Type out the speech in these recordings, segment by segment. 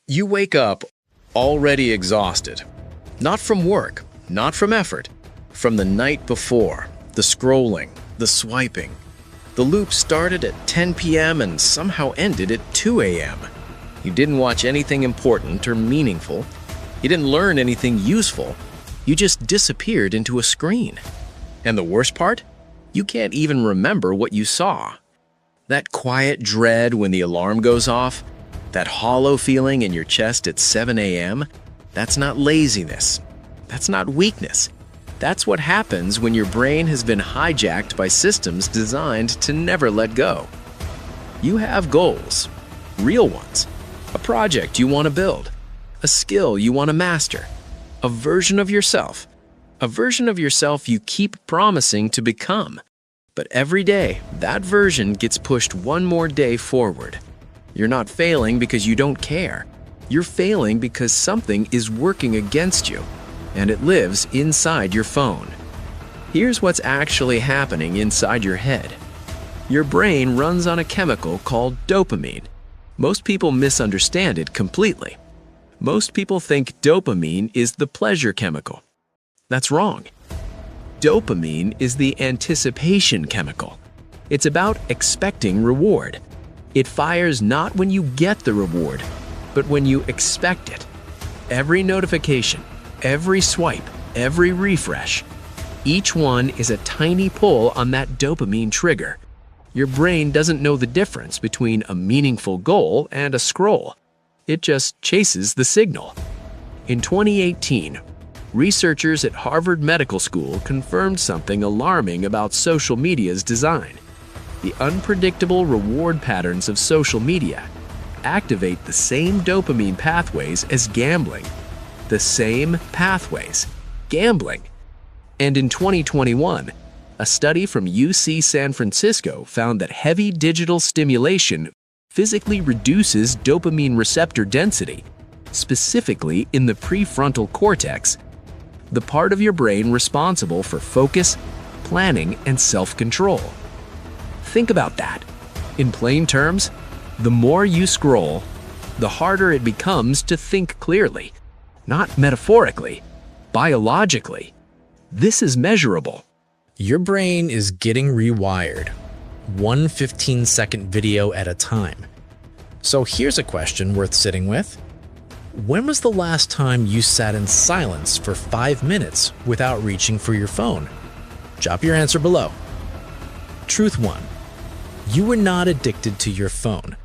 You wake up already exhausted. Not from work, not from effort, from the night before, the scrolling, the swiping. The loop started at 10 p.m. and somehow ended at 2 a.m. You didn't watch anything important or meaningful. You didn't learn anything useful. You just disappeared into a screen. And the worst part? You can't even remember what you saw. That quiet dread when the alarm goes off, that hollow feeling in your chest at 7 a.m., that's not laziness. That's not weakness. That's what happens when your brain has been hijacked by systems designed to never let go. You have goals, real ones, a project you want to build, a skill you want to master, a version of yourself you keep promising to become. But every day, that version gets pushed one more day forward. You're not failing because you don't care. You're failing because something is working against you, and it lives inside your phone. Here's what's actually happening inside your head. Your brain runs on a chemical called dopamine. Most people misunderstand it completely. Most people think dopamine is the pleasure chemical. That's wrong. Dopamine is the anticipation chemical. It's about expecting reward. It fires not when you get the reward, but when you expect it. Every notification, every swipe, every refresh, each one is a tiny pull on that dopamine trigger. Your brain doesn't know the difference between a meaningful goal and a scroll. It just chases the signal. In 2018, researchers at Harvard Medical School confirmed something alarming about social media's design. The unpredictable reward patterns of social media activate the same dopamine pathways as gambling. The same pathways. Gambling. And in 2021, a study from UC San Francisco found that heavy digital stimulation physically reduces dopamine receptor density, specifically in the prefrontal cortex, the part of your brain responsible for focus, planning, and self-control. Think about that. In plain terms, the more you scroll, the harder it becomes to think clearly. Not metaphorically, biologically. This is measurable. Your brain is getting rewired, one 15-second video at a time. So here's a question worth sitting with. When was the last time you sat in silence for 5 minutes without reaching for your phone? Drop your answer below. Truth 1. You were not addicted to your phone.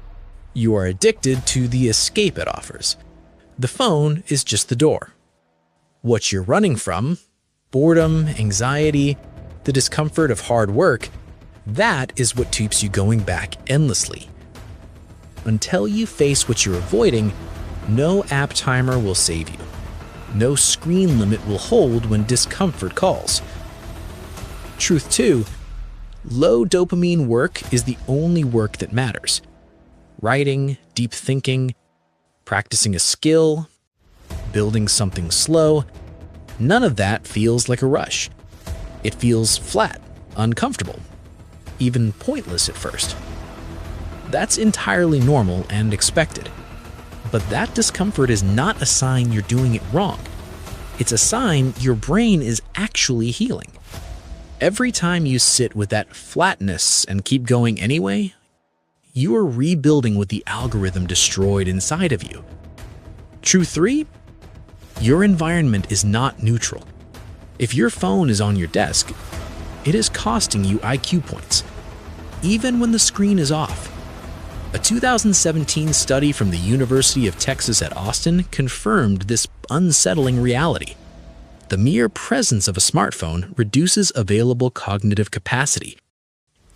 You are addicted to the escape it offers. The phone is just the door. What you're running from, boredom, anxiety, the discomfort of hard work, that is what keeps you going back endlessly. Until you face what you're avoiding, no app timer will save you. No screen limit will hold when discomfort calls. Truth 2. Low dopamine work is the only work that matters. Writing, deep thinking, practicing a skill, building something slow, none of that feels like a rush. It feels flat, uncomfortable, even pointless at first. That's entirely normal and expected. But that discomfort is not a sign you're doing it wrong. It's a sign your brain is actually healing. Every time you sit with that flatness and keep going anyway, you are rebuilding what the algorithm destroyed inside of you. Truth 3. Your environment is not neutral. If your phone is on your desk, it is costing you IQ points, even when the screen is off. A 2017 study from the University of Texas at Austin confirmed this unsettling reality. The mere presence of a smartphone reduces available cognitive capacity,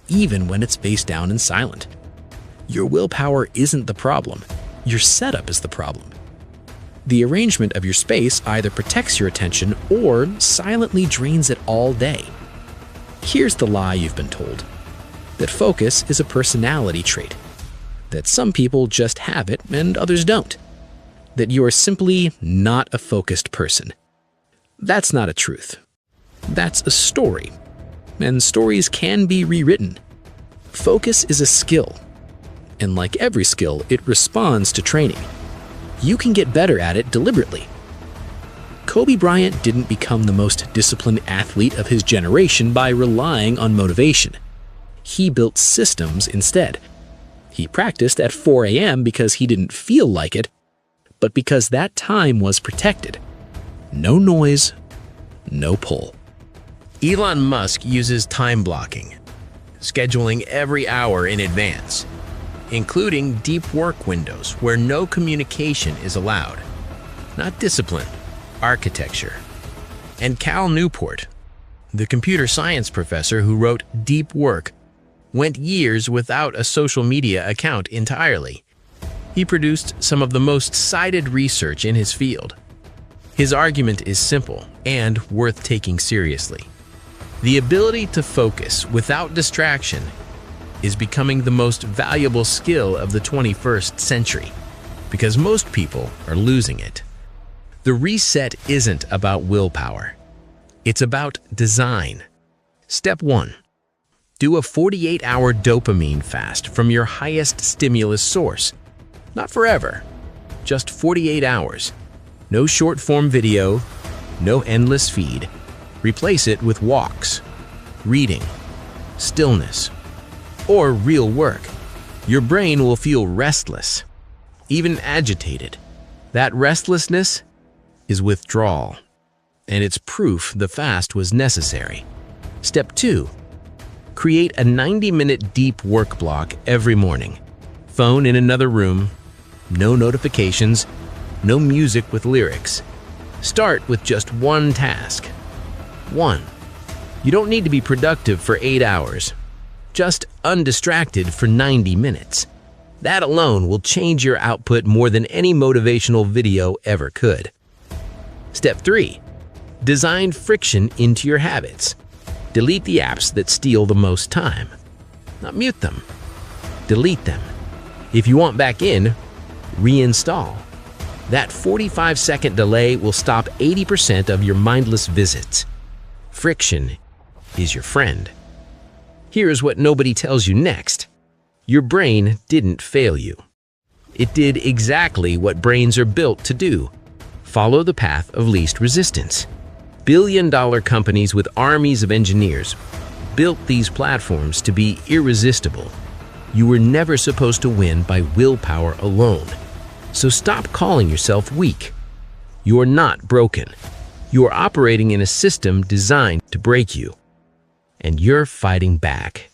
even when it's face down and silent. Your willpower isn't the problem. Your setup is the problem. The arrangement of your space either protects your attention or silently drains it all day. Here's the lie you've been told: that focus is a personality trait, that some people just have it and others don't, that you are simply not a focused person. That's not a truth. That's a story, and stories can be rewritten. Focus is a skill, and like every skill, it responds to training. you can get better at it deliberately. Kobe Bryant didn't become the most disciplined athlete of his generation by relying on motivation. He built systems instead. He practiced at 4 a.m. because he didn't feel like it, but because that time was protected. No noise, no pull. Elon Musk uses time blocking, scheduling every hour in advance, including deep work windows where no communication is allowed. Not discipline, architecture. And Cal Newport, the computer science professor who wrote Deep Work, went years without a social media account entirely. He produced some of the most cited research in his field. His argument is simple and worth taking seriously. The ability to focus without distraction is becoming the most valuable skill of the 21st century because most people are losing it. The reset isn't about willpower. It's about design. Step 1. Do a 48-hour dopamine fast from your highest stimulus source. Not forever, just 48 hours. No short-form video, no endless feed. Replace it with walks, reading, stillness, or real work. Your brain will feel restless, even agitated. That restlessness is withdrawal, and it's proof the fast was necessary. Step 2. Create a 90-minute deep work block every morning. Phone in another room, no notifications, no music with lyrics. Start with just one task. 1. You don't need to be productive for 8 hours. Just undistracted for 90 minutes. That alone will change your output more than any motivational video ever could. Step 3. Design friction into your habits. Delete the apps that steal the most time. Not mute them. Delete them. If you want back in, reinstall. That 45-second delay will stop 80% of your mindless visits. Friction is your friend. Here's what nobody tells you next. Your brain didn't fail you. It did exactly what brains are built to do. Follow the path of least resistance. Billion-dollar companies with armies of engineers built these platforms to be irresistible. You were never supposed to win by willpower alone. So stop calling yourself weak. You are not broken. You are operating in a system designed to break you. And you're fighting back.